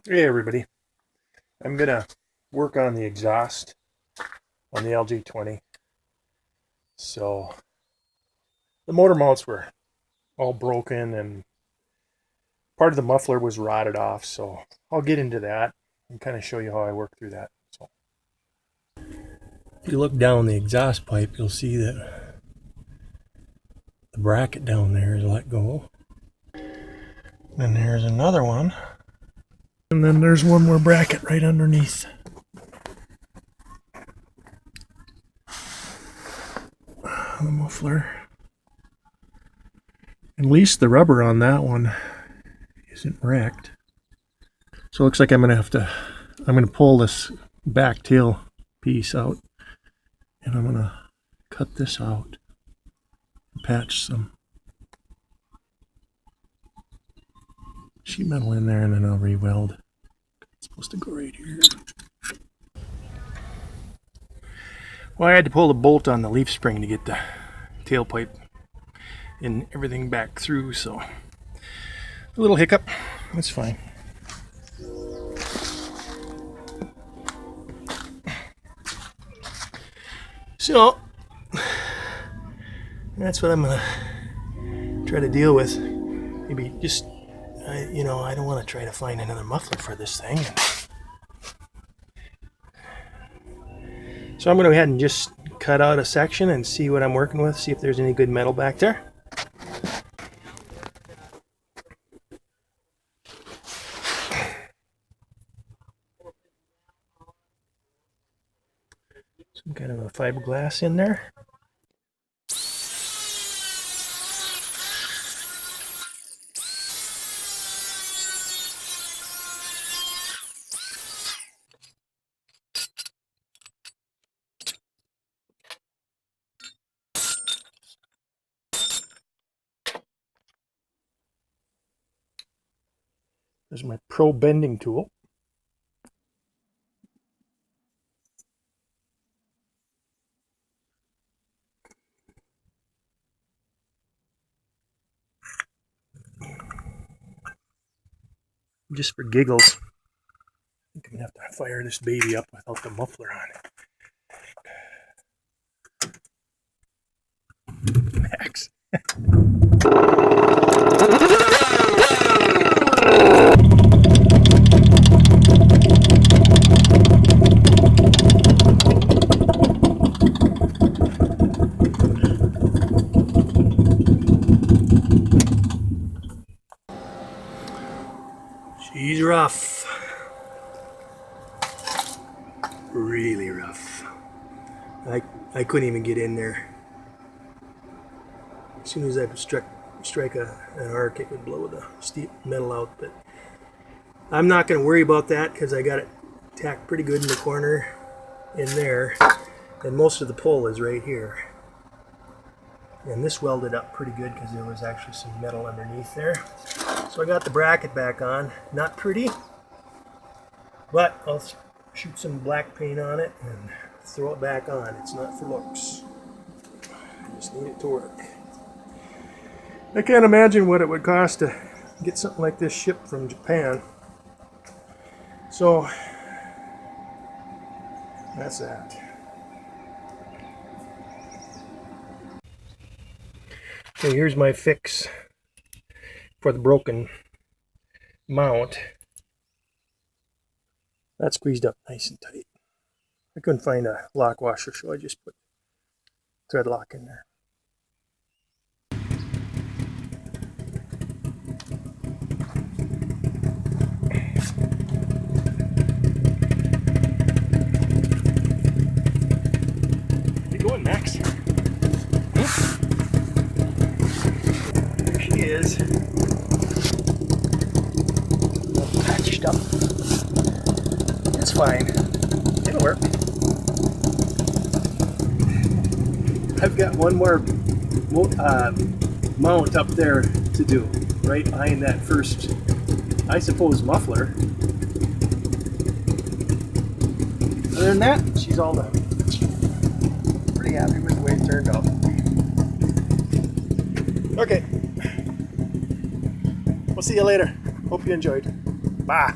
Hey everybody, I'm gonna work on the exhaust on the LJ20. So the motor mounts were all broken and part of the muffler was rotted off, so I'll get into that and kind of show you how I work through that. So if you look down the exhaust pipe, you'll see that the bracket down there is let go. Then there's another one. And then there's one more bracket right underneath. The muffler. At least the rubber on that one isn't wrecked. So it looks like I'm gonna pull this back tail piece out and I'm gonna cut this out, patch some sheet metal in there, and then I'll re-weld. It's supposed to go right here. Well, I had to pull the bolt on the leaf spring to get the tailpipe and everything back through, so a little hiccup, that's fine. So that's what I'm gonna try to deal with. Maybe just, I don't want to try to find another muffler for this thing. So I'm going to go ahead and just cut out a section and see what I'm working with, see if there's any good metal back there. Some kind of a fiberglass in there. There's my Pro bending tool. Just for giggles, I think I'm gonna have to fire this baby up without the muffler on it. Max. She's rough. Really rough. I couldn't even get in there. As soon as I strike an arc, it would blow the steel metal out. But I'm not going to worry about that because I got it tacked pretty good in the corner in there. And most of the pull is right here. And this welded up pretty good because there was actually some metal underneath there. So I got the bracket back on. Not pretty, but I'll shoot some black paint on it and throw it back on. It's not for looks. I just need it to work. I can't imagine what it would cost to get something like this shipped from Japan. So that's that. Okay, here's my fix for the broken mount. That's squeezed up nice and tight. I couldn't find a lock washer, so I just put thread lock in there. Where you going, Max? There she is. All patched up. It's fine. It'll work. I've got one more mount up there to do, right behind that first, I suppose, muffler. Other than that, she's all done. Pretty happy with the way it turned out. Okay. We'll see you later. Hope you enjoyed. Bye.